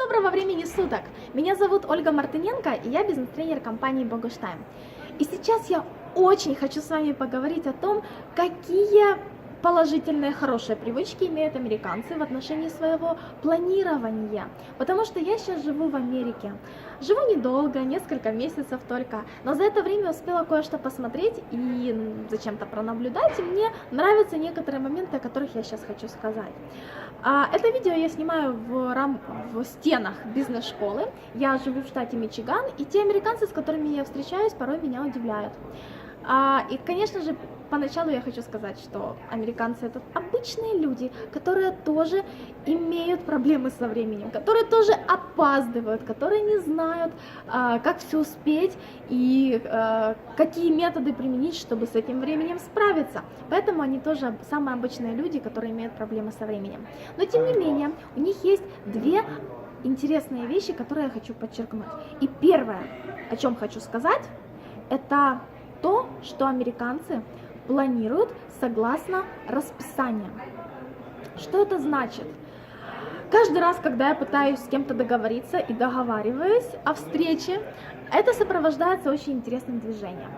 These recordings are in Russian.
Доброго времени суток! Меня зовут Ольга Мартыненко, и я бизнес-тренер компании Богуштайм. И сейчас я очень хочу с вами поговорить о том, какие положительные, хорошие привычки имеют американцы в отношении своего планирования. Потому что я сейчас живу в Америке. Живу недолго, несколько месяцев только, но за это время успела кое-что посмотреть и зачем-то пронаблюдать, и мне нравятся некоторые моменты, о которых я сейчас хочу сказать. Это видео я снимаю в стенах бизнес-школы. Я живу в штате Мичиган, и те американцы, с которыми я встречаюсь, порой меня удивляют. И, конечно же, поначалу я хочу сказать, что американцы — это обычные люди, которые тоже имеют проблемы со временем, которые тоже опаздывают, которые не знают, как все успеть и какие методы применить, чтобы с этим временем справиться. Поэтому они тоже самые обычные люди, которые имеют проблемы со временем. Но, тем не менее, у них есть две интересные вещи, которые я хочу подчеркнуть. И первое, о чем хочу сказать, это то, что американцы планируют согласно расписанию. Что это значит? Каждый раз, когда я пытаюсь с кем-то договориться и договариваюсь о встрече, это сопровождается очень интересным движением.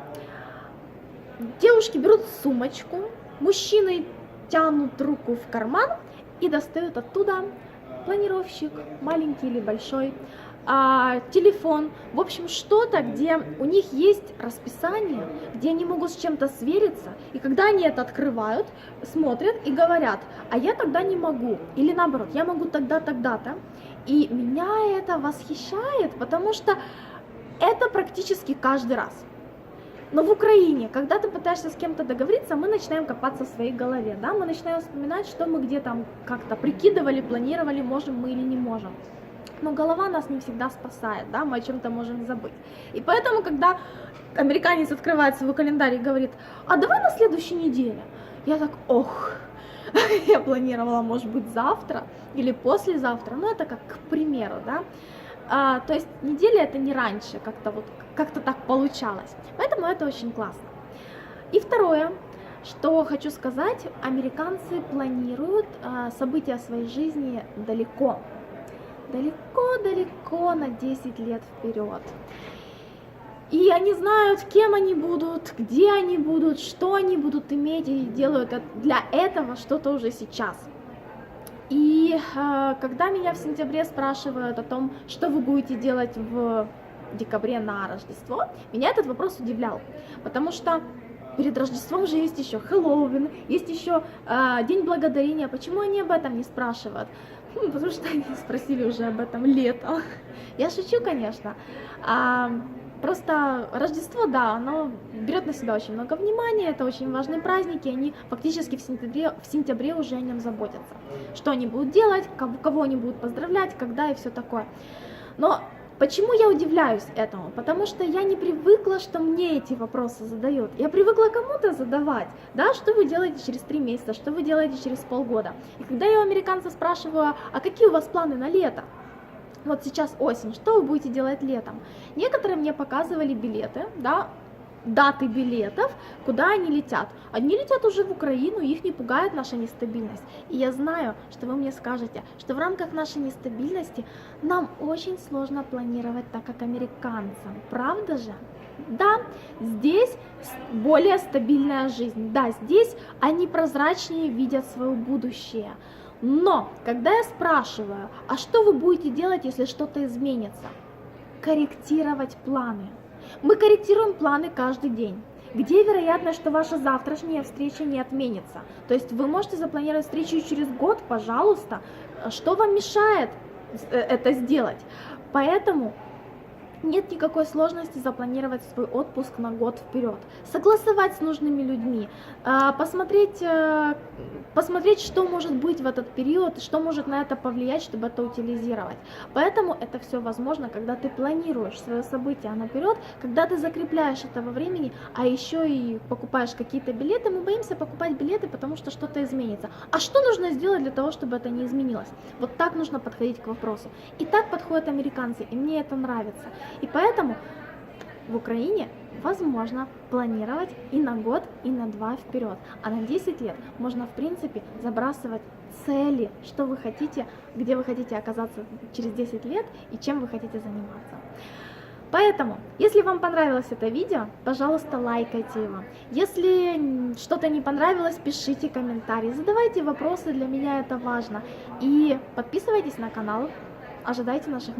Девушки берут сумочку, мужчины тянут руку в карман и достают оттуда планировщик, маленький или большой, телефон, в общем, что-то, где у них есть расписание, где они могут с чем-то свериться, и когда они это открывают, смотрят и говорят: а я тогда не могу, или наоборот, я могу тогда, тогда-то, и меня это восхищает, потому что это практически каждый раз. Но в Украине, когда ты пытаешься с кем-то договориться, мы начинаем копаться в своей голове, да, мы начинаем вспоминать, что мы где там как-то прикидывали, планировали, можем мы или не можем. Но голова нас не всегда спасает, да, мы о чем-то можем забыть. И поэтому, когда американец открывает свой календарь и говорит: а давай на следующей неделе, я так: ох, я планировала, может быть, завтра или послезавтра, ну это как к примеру, да. То есть неделя — это не раньше, как-то так получалось. Поэтому это очень классно. И второе, что хочу сказать, американцы планируют события своей жизни далеко на 10 лет вперед. И они знают, кем они будут, где они будут, что они будут иметь, и делают для этого что-то уже сейчас. И когда меня в сентябре спрашивают о том, что вы будете делать в декабре на Рождество, меня этот вопрос удивлял, потому что перед Рождеством же есть еще Хэллоуин, есть еще День Благодарения. Почему они об этом не спрашивают? Потому что они спросили уже об этом летом. Я шучу, конечно. Просто Рождество, да, оно берет на себя очень много внимания, это очень важный праздник, и они фактически в сентябре уже о нем заботятся. Что они будут делать, кого они будут поздравлять, когда и все такое. Но почему я удивляюсь этому? Потому что я не привыкла, что мне эти вопросы задают. Я привыкла кому-то задавать, да, что вы делаете через 3 месяца, что вы делаете через полгода. И когда я у американцев спрашиваю: а какие у вас планы на лето? Вот сейчас осень, что вы будете делать летом? Некоторые мне показывали билеты, да, даты билетов, куда они летят. Одни летят уже в Украину, их не пугает наша нестабильность. И я знаю, что вы мне скажете, что в рамках нашей нестабильности нам очень сложно планировать так, как американцам. Правда же? Да, здесь более стабильная жизнь. Да, здесь они прозрачнее видят свое будущее. Но, когда я спрашиваю: а что вы будете делать, если что-то изменится? Корректировать планы. Мы корректируем планы каждый день. Где вероятность, что ваша завтрашняя встреча не отменится? То есть вы можете запланировать встречу через год, пожалуйста. Что вам мешает это сделать? Поэтому нет никакой сложности запланировать свой отпуск на год вперед, согласовать с нужными людьми, посмотреть, что может быть в этот период, что может на это повлиять, чтобы это утилизировать. Поэтому это все возможно, когда ты планируешь свое событие наперед, когда ты закрепляешь это во времени, а еще и покупаешь какие-то билеты. Мы боимся покупать билеты, потому что что-то изменится. А что нужно сделать для того, чтобы это не изменилось? Вот так нужно подходить к вопросу. И так подходят американцы, и мне это нравится. И поэтому в Украине возможно планировать и на год, и на 2 вперед. А на 10 лет можно, в принципе, забрасывать цели, что вы хотите, где вы хотите оказаться через 10 лет и чем вы хотите заниматься. Поэтому, если вам понравилось это видео, пожалуйста, лайкайте его. Если что-то не понравилось, пишите комментарии, задавайте вопросы, для меня это важно. И подписывайтесь на канал, ожидайте моих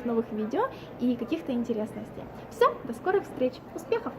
новых видео и каких-то интересностей. Все, до скорых встреч, успехов!